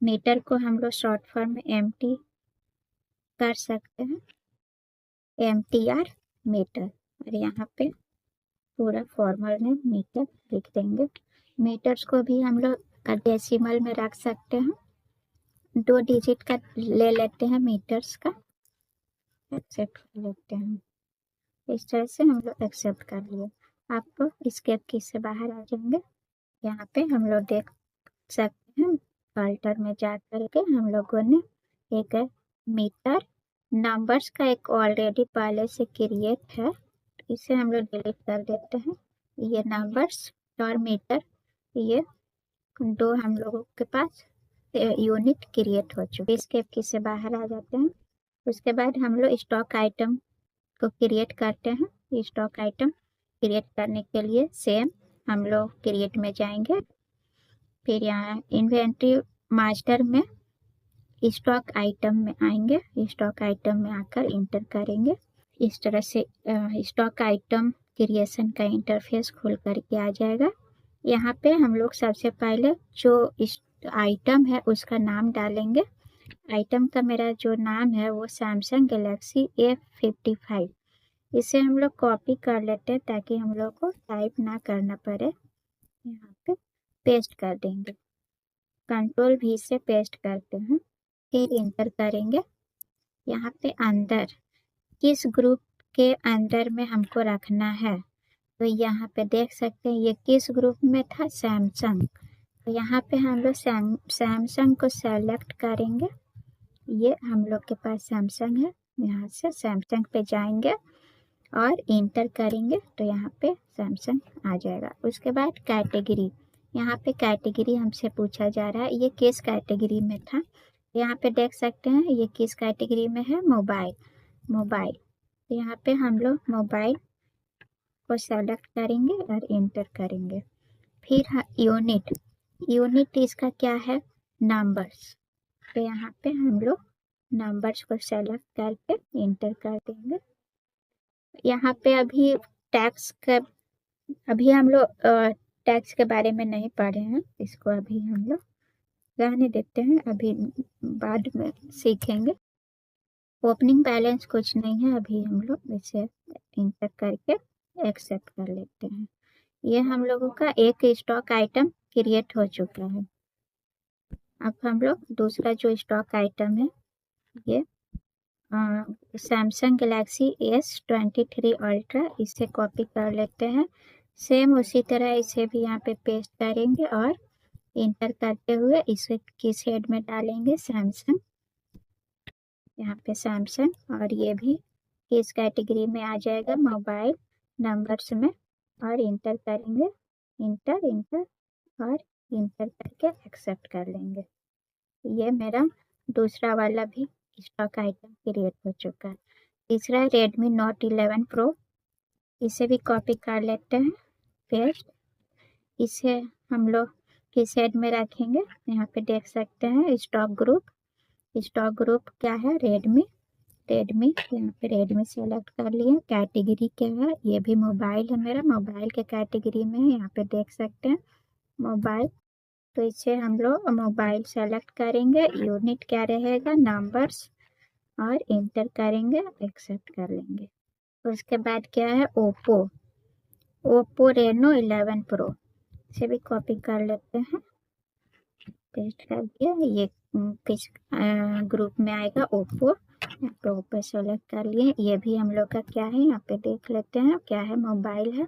मीटर को हम लोग शॉर्ट फॉर्म में MT कर सकते हैं, MTR मीटर। और यहाँ पे पूरा फॉर्मल में मीटर लिख देंगे। मीटर्स को भी हम लोग डेसिमल में रख सकते हैं, 2 डिजिट का ले लेते हैं मीटर्स का, एक्सेप्ट कर लेते हैं। इस तरह से हम लोग एक्सेप्ट कर लिए। आपको स्केप की से बाहर आ जाएंगे। यहाँ पे हम लोग देख सकते हैं अल्टर में जा करके हम लोगों ने एक मीटर नंबर्स का एक ऑलरेडी पहले से क्रिएट है, इसे हम लोग डिलीट कर देते हैं। ये नंबर्स और मीटर, ये 2 हम लोगों के पास यूनिट क्रिएट हो चुके। इसके से बाहर आ जाते हैं। उसके बाद हम लोग स्टॉक आइटम को क्रिएट करते हैं। स्टॉक आइटम क्रिएट करने के लिए सेम हम लोग क्रिएट में जाएंगे, फिर यहाँ इन्वेंट्री मास्टर में स्टॉक आइटम में आएंगे। स्टॉक आइटम में आकर इंटर करेंगे। इस तरह से स्टॉक आइटम क्रिएशन का इंटरफेस खुल करके आ जाएगा। यहाँ पे हम लोग सबसे पहले जो आइटम है उसका नाम डालेंगे। आइटम का मेरा जो नाम है वो सैमसंग गैलेक्सी A55। इसे हम लोग कॉपी कर लेते हैं ताकि हम लोग को टाइप ना करना पड़े। यहाँ पे पेस्ट कर देंगे, कंट्रोल V से पेस्ट करते हैं, फिर इंटर करेंगे। यहाँ पे अंदर किस ग्रुप के अंदर में हमको रखना है तो यहाँ पे देख सकते हैं ये किस ग्रुप में था, सैमसंग। तो यहाँ पे हम लोग सैमसंग को सेलेक्ट करेंगे। ये हम लोग के पास सैमसंग है, यहाँ से सैमसंग पे जाएंगे और इंटर करेंगे तो यहाँ पे सैमसंग आ जाएगा। उसके बाद कैटेगरी, यहाँ पे कैटेगरी हमसे पूछा जा रहा है ये किस कैटेगरी में था। यहाँ पे देख सकते हैं ये किस कैटेगरी में है, मोबाइल। तो यहाँ पे हम लोग मोबाइल को सेलेक्ट करेंगे और इंटर करेंगे। फिर यूनिट इसका क्या है, नंबर्स। तो यहाँ पे हम लोग नंबर्स को सेलेक्ट करके इंटर कर देंगे। यहाँ पे अभी हम लोग टैक्स के बारे में नहीं पढ़े हैं, इसको अभी हम लोग रहने देते हैं, अभी बाद में सीखेंगे। ओपनिंग बैलेंस कुछ नहीं है, अभी हम लोग इसे इंटर करके एक्सेप्ट कर लेते हैं। ये हम लोगों का एक स्टॉक आइटम क्रिएट हो चुका है। अब हम लोग दूसरा जो स्टॉक आइटम है ये सैमसंग गैलेक्सी S23 अल्ट्रा, इसे कॉपी कर लेते हैं। सेम उसी तरह इसे भी यहाँ पे पेस्ट करेंगे और इंटर करते हुए इसे किस हेड में डालेंगे, सैमसंग। यहाँ पे सैमसंग, और ये भी किस कैटेगरी में आ जाएगा, मोबाइल नंबर्स में, और इंटर करेंगे, इंटर और इंटर करके एक्सेप्ट कर लेंगे। ये मेरा दूसरा वाला भी स्टॉक आइटम क्रिएट हो चुका है। तीसरा है Redmi Note 11 Pro, इसे भी कॉपी कर लेते हैं, पेस्ट। इसे हम लोग किस हेड में रखेंगे, यहाँ पे देख सकते हैं स्टॉक ग्रुप क्या है, रेडमी। यहाँ पे रेडमी सेलेक्ट कर लिए। कैटेगरी क्या है, ये भी मोबाइल है, मेरा मोबाइल के कैटेगरी में है, यहाँ पे देख सकते हैं मोबाइल। तो इसे हम लोग मोबाइल सेलेक्ट करेंगे। यूनिट क्या रहेगा, नंबर्स, और इंटर करेंगे, एक्सेप्ट कर लेंगे। उसके बाद क्या है, ओप्पो Reno 11 Pro, इसे भी कॉपी कर लेते हैं, पेस्ट कर दिया। ये किस ग्रुप में आएगा, ओप्पो। यहाँ पे ओप्पो सेलेक्ट कर लिए। ये भी हम लोग का क्या है, यहाँ पे देख लेते हैं क्या है, मोबाइल है,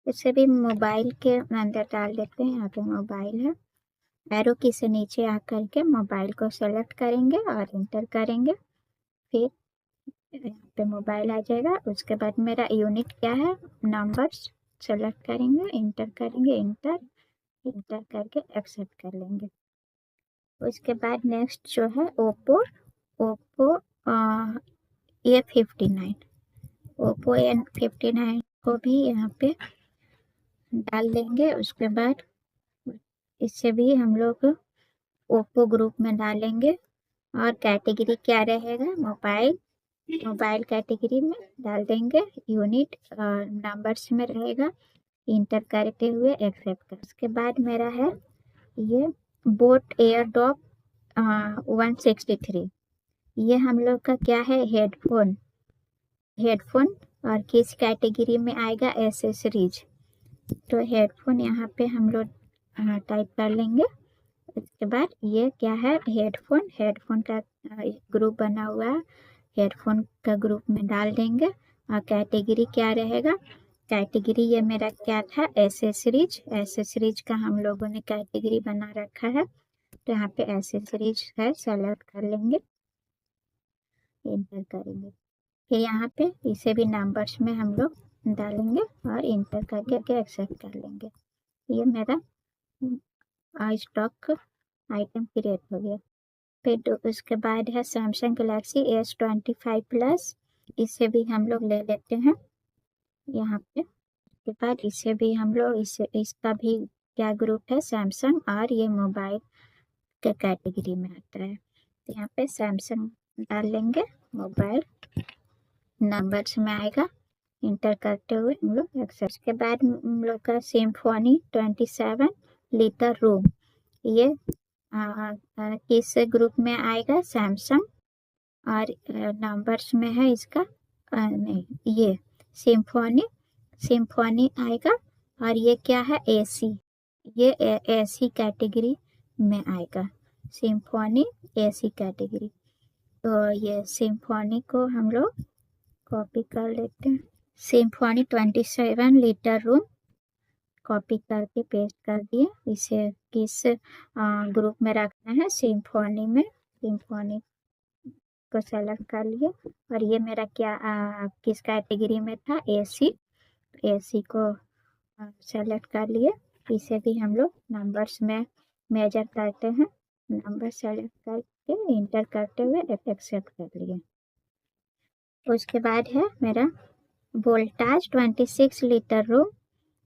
इसे भी मोबाइल के अंदर डाल देते हैं। यहाँ पे मोबाइल है, एरो की से नीचे आकर के मोबाइल को सेलेक्ट करेंगे और इंटर करेंगे, फिर यहाँ पे मोबाइल आ जाएगा। उसके बाद मेरा यूनिट क्या है, नंबर्स, सेलेक्ट करेंगे, इंटर करेंगे, इंटर करके एक्सेप्ट कर लेंगे। उसके बाद नेक्स्ट जो है ओप्पो A59, ओप्पो A59 को भी यहाँ पे डाल देंगे। उसके बाद इससे भी हम लोग ओप्पो ग्रुप में डालेंगे, और कैटेगरी क्या रहेगा, मोबाइल कैटेगरी में डाल देंगे। यूनिट नंबर्स में रहेगा, इंटर करते हुए एक्सेप्ट कर। उसके बाद मेरा है ये बोट एयरड्रॉप 163, ये हम लोग का क्या है, हेडफोन, और किस कैटेगरी में आएगा, एसेसरीज। तो हेडफोन यहाँ पे हम लोग टाइप कर लेंगे। उसके बाद ये क्या है, हेडफोन का ग्रुप बना हुआ है, हेडफोन का ग्रुप में डाल देंगे। और कैटेगरी क्या रहेगा, कैटेगरी ये मेरा क्या था, एसेसरीज का हम लोगों ने कैटेगरी बना रखा है, तो यहाँ पे एसेसरीज है, सेलेक्ट कर लेंगे, इंटर करेंगे। फिर यहाँ पे इसे भी नंबर्स में हम लोग डालेंगे और इंटर करके एक्सेप्ट कर लेंगे। ये मेरा स्टॉक आइटम क्रिएट हो गया। फिर उसके बाद है सैमसंग गैलेक्सी S25 प्लस, इसे भी हम लोग ले लेते हैं यहाँ पे। उसके बाद इसे भी हम लोग इसका भी क्या ग्रुप है, सैमसंग, और ये मोबाइल के कैटेगरी में आता है, तो यहाँ पे सैमसंग डाल लेंगे, मोबाइल नंबर्स में आएगा, इंटर करते हुए हम लोग एक्सेप्ट। के बाद हम लोग का सिम्फनी 27 लीटर रूम, ये किस ग्रुप में आएगा, सैमसंग, और नंबर्स में है इसका नहीं, ये सिम्फनी आएगा, और ये क्या है, AC, ये AC कैटेगरी में आएगा, सिम्फनी AC कैटेगरी। तो ये सिम्फनी को हम लोग कॉपी कर लेते हैं, सिम्फनी 27 लीटर रूम कॉपी करके पेस्ट कर दिए। इसे किस ग्रुप में रखना है, सिम्फनी में, सिम्फनी को सेलेक्ट कर लिए। और ये मेरा क्या किस कैटेगरी में था, एसी, एसी को सेलेक्ट कर लिए। इसे भी हम लोग नंबर्स में मेजर करते हैं, नंबर सेलेक्ट करके इंटर करते हुए एक्सेप्ट कर लिए। उसके बाद है मेरा वोल्टाज 26 लीटर रूम,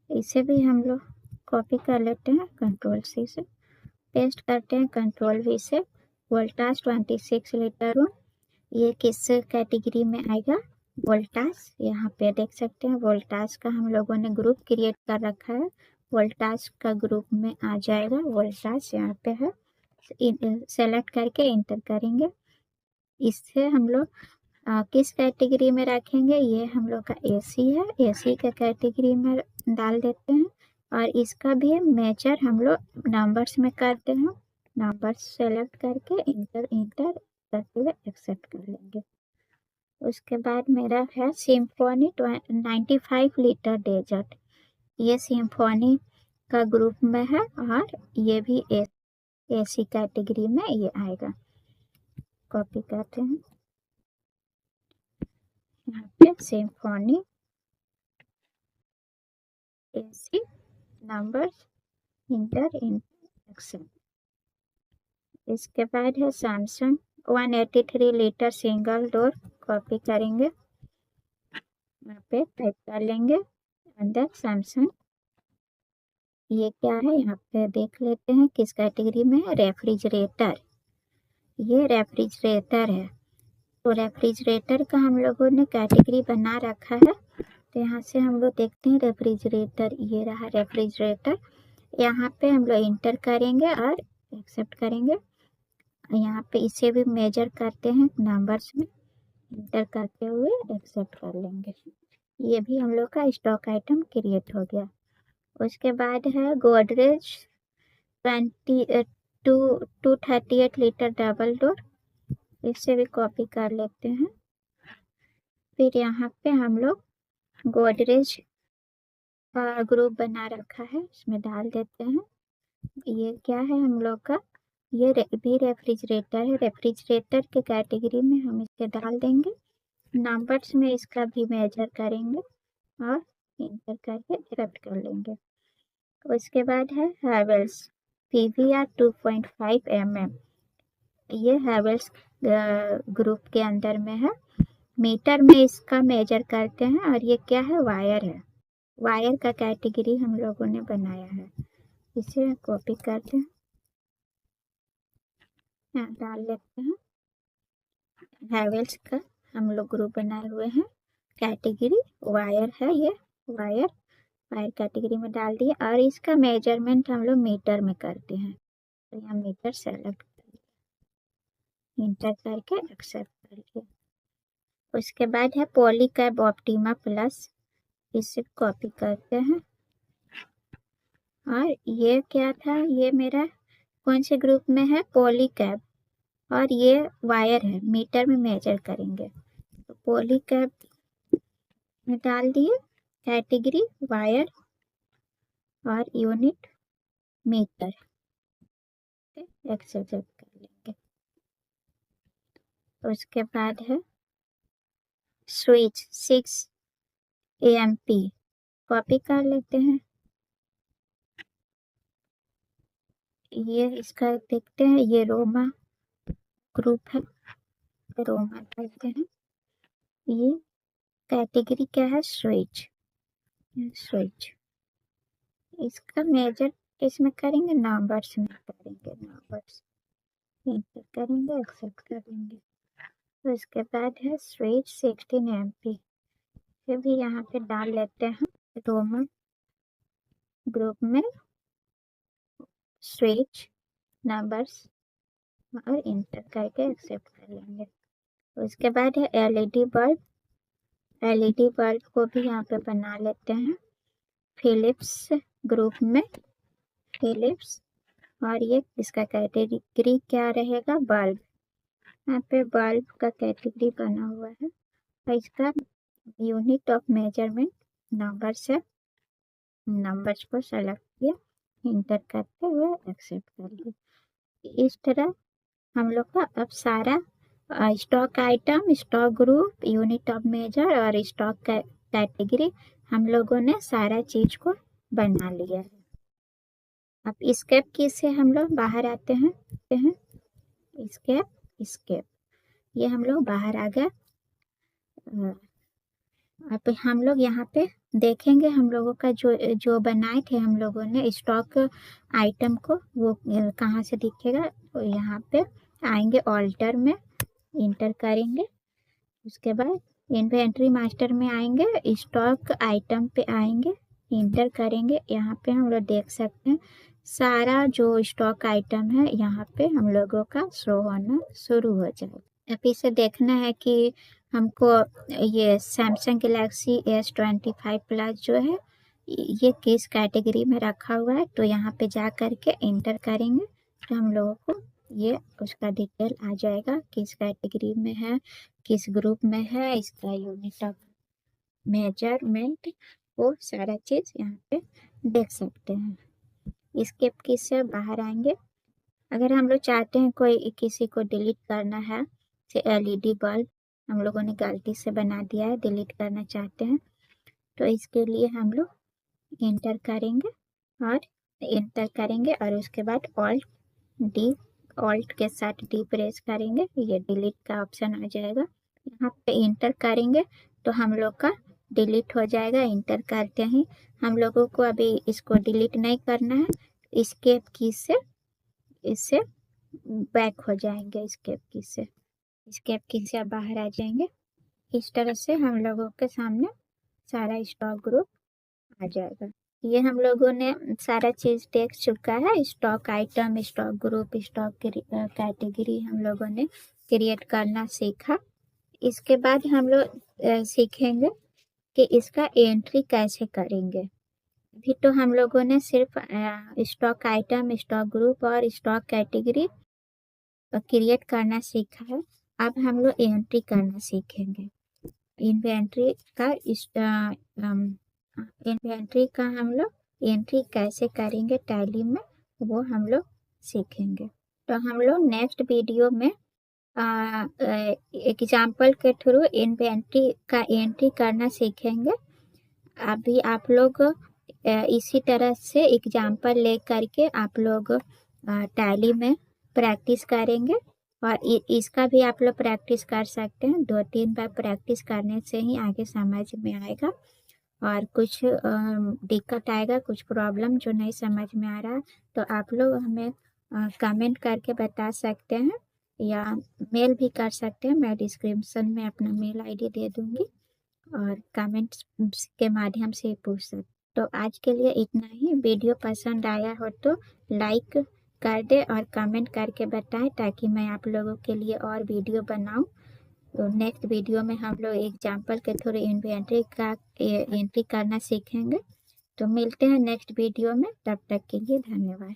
इसे भी हम लोग कॉपी कर लेते हैं, कंट्रोल सी से पेस्ट करते हैं, कंट्रोल वी से। वोल्टाज 26 लीटर रूम, ये किस कैटेगरी में आएगा, वोल्टाज। यहाँ पे देख सकते हैं वोल्टाज का हम लोगों ने ग्रुप क्रिएट कर रखा है, वोल्टाज का ग्रुप में आ जाएगा वोल्टाज, यहाँ पे है। सेलेक्ट करके इंटर करेंगे। इससे हम लोग किस कैटेगरी में रखेंगे, ये हम लोग का एसी है, एसी का कैटेगरी में डाल देते हैं। और इसका भी मेजर हम लोग नंबर्स में करते हैं, नंबर्स सेलेक्ट करके इंटर करते हुए एक्सेप्ट कर लेंगे। उसके बाद मेरा है सिम्फनी 95 लीटर डेजर्ट, ये सिम्फनी का ग्रुप में है और ये भी एसी कैटेगरी में ये आएगा। कॉपी करते हैं, यहाँ पे Symphony AC numbers enter accept. इसके बाद है Samsung 183 litre single door, copy करेंगे, यहाँ पे टाइप कर लेंगे अंदर सैमसंग। ये क्या है, यहाँ पे देख लेते हैं किस कैटेगरी में है, रेफ्रिजरेटर, ये रेफ्रिजरेटर है। तो रेफ्रिजरेटर का हम लोगों ने कैटेगरी बना रखा है, तो यहाँ से हम लोग देखते हैं रेफ्रिजरेटर, ये रहा रेफ्रिजरेटर। यहाँ पे हम लोग इंटर करेंगे और एक्सेप्ट करेंगे। यहाँ पे इसे भी मेजर करते हैं नंबर्स में, इंटर करते हुए एक्सेप्ट कर लेंगे। ये भी हम लोग का स्टॉक आइटम क्रिएट हो गया। उसके बाद है गोदरेज 238 लीटर डबल डोर, इससे भी कॉपी कर लेते हैं। फिर यहाँ पे हम लोग गोदरेज का ग्रुप बना रखा है, इसमें डाल देते हैं। ये क्या है हम लोग का, ये भी रेफ्रिजरेटर है, रेफ्रिजरेटर के कैटेगरी में हम इसे डाल देंगे, नंबर्स में इसका भी मेजर करेंगे और इंटर करके एक्सेप्ट कर लेंगे। उसके बाद है हैवेल्स PVR 2.5 mm, ये हैवेल्स ग्रुप के अंदर में है, मीटर में इसका मेजर करते हैं। और ये क्या है, वायर है, वायर का कैटेगरी हम लोगों ने बनाया है, इसे कॉपी करते हैं, यहाँ डाल लेते हैं। हैवेल्स का हम लोग ग्रुप बनाए हुए हैं, कैटेगरी वायर है, ये वायर कैटेगरी में डाल दिए। और इसका मेजरमेंट हम लोग मीटर में करते हैं, तो यहाँ मीटर सेलेक्ट कर इंटर करके एक्सेप्ट करके। उसके बाद है पॉलीकैब ऑप्टिमा प्लस, इसे कॉपी करते हैं। और ये क्या था, ये मेरा कौन से ग्रुप में है, पॉलीकैब, और ये वायर है, मीटर में मेजर करेंगे, तो पॉलीकैब में डाल दिए, कैटेगरी वायर और यूनिट मीटर, एक्सेप्ट कर लेंगे। उसके बाद है स्विच 6 AMP, कॉपी कर लेते हैं। ये इसका देखते हैं, ये रोमा ग्रुप है, रोमा डालते हैं। ये कैटेगरी क्या है, स्विच, स्विच, इसका मेजर इसमें करेंगे, नंबर्स में करेंगे, नंबर्स इंटर करेंगे, एक्सेप्ट करेंगे। तो इसके बाद है स्विच 16 MP, ये भी यहाँ पे डाल लेते हैं, रोमन ग्रुप में स्विच नंबर्स और इंटर करके एक्सेप्ट कर लेंगे। उसके बाद है LED बल्ब, LED बल्ब को भी यहाँ पे बना लेते हैं, फिलिप्स ग्रुप में, फिलिप्स। और ये इसका कैटेगरी क्या रहेगा, बल्ब, यहाँ पे बल्ब का कैटेगरी बना हुआ है, और इसका यूनिट ऑफ मेजरमेंट नंबर से नंबर्स को सेलेक्ट किया, इंटर करते हुए एक्सेप्ट कर लिया। इस तरह हम लोग का अब सारा stock item, stock group, unit of measure और स्टॉक कैटेगरी हम लोगों ने सारा चीज को बना लिया है। अब स्केप की से हम लोग बाहर आते हैं, स्केप स्केप, ये हम लोग बाहर आ गए। अब हम लोग यहाँ पे देखेंगे हम लोगों का जो जो बनाए थे हम लोगों ने स्टॉक आइटम को, वो कहाँ से दिखेगा, तो यहाँ पे आएंगे ऑल्टर में, इंटर करेंगे। उसके बाद इन्वेंट्री मास्टर में आएंगे, स्टॉक आइटम पे आएंगे, इंटर करेंगे। यहाँ पे हम लोग देख सकते हैं सारा जो स्टॉक आइटम है यहाँ पे हम लोगों का शो होना शुरू हो जाएगा। अब इसे देखना है कि हमको ये सैमसंग गैलेक्सी S25 प्लस जो है ये किस कैटेगरी में रखा हुआ है, तो यहाँ पे जा करके इंटर करेंगे तो हम लोगों को ये उसका डिटेल आ जाएगा, किस कैटेगरी में है, किस ग्रुप में है, इसका यूनिट ऑफ मेजरमेंट, वो सारा चीज यहाँ पे देख सकते हैं। इसके किससे बाहर आएंगे, अगर हम लोग चाहते हैं कोई किसी को डिलीट करना है, जैसे LED बल्ब हम लोगों ने गलती से बना दिया है, डिलीट करना चाहते हैं, तो इसके लिए हम लोग इंटर करेंगे और उसके बाद ऑल्ट के साथ डी प्रेस करेंगे, ये डिलीट का ऑप्शन आ जाएगा। यहाँ पे इंटर करेंगे तो हम लोग का डिलीट हो जाएगा। इंटर करते ही हम लोगों को अभी इसको डिलीट नहीं करना है, एस्केप की से इससे बैक हो जाएंगे, एस्केप की से बाहर आ जाएंगे। इस तरह से हम लोगों के सामने सारा स्टॉक ग्रुप आ जाएगा। ये हम लोगों ने सारा चीज देख चुका है, stock item, stock group, stock category हम लोगों ने क्रिएट करना सीखा। इसके बाद हम लोग सीखेंगे कि इसका एंट्री कैसे करेंगे। अभी तो हम लोगों ने सिर्फ स्टॉक आइटम, स्टॉक ग्रुप और स्टॉक कैटेगरी क्रिएट करना सीखा है। अब हम लोग एंट्री करना सीखेंगे। इन्वेंट्री का हम लोग एंट्री कैसे करेंगे टैली में, वो हम लोग सीखेंगे। तो हम लोग नेक्स्ट वीडियो में एग्जाम्पल के थ्रू इन्वेंट्री का एंट्री करना सीखेंगे। अभी आप लोग इसी तरह से एग्जाम्पल ले करके आप लोग टैली में प्रैक्टिस करेंगे, और इसका भी आप लोग प्रैक्टिस कर सकते हैं। 2-3 बार प्रैक्टिस करने से ही आगे समझ में आएगा, और कुछ दिक्कत आएगा, कुछ प्रॉब्लम जो नहीं समझ में आ रहा तो आप लोग हमें कमेंट करके बता सकते हैं या मेल भी कर सकते हैं। मैं डिस्क्रिप्शन में अपना मेल ID दे दूंगी और कमेंट्स के माध्यम से पूछ सकते। तो आज के लिए इतना ही। वीडियो पसंद आया हो तो लाइक कर दे और कमेंट करके बताएं, ताकि मैं आप लोगों के लिए और वीडियो बनाऊं। तो नेक्स्ट वीडियो में हम लोग एग्जाम्पल के थ्रू इन्वेंट्री का एंट्री करना सीखेंगे। तो मिलते हैं नेक्स्ट वीडियो में, तब तक के लिए धन्यवाद।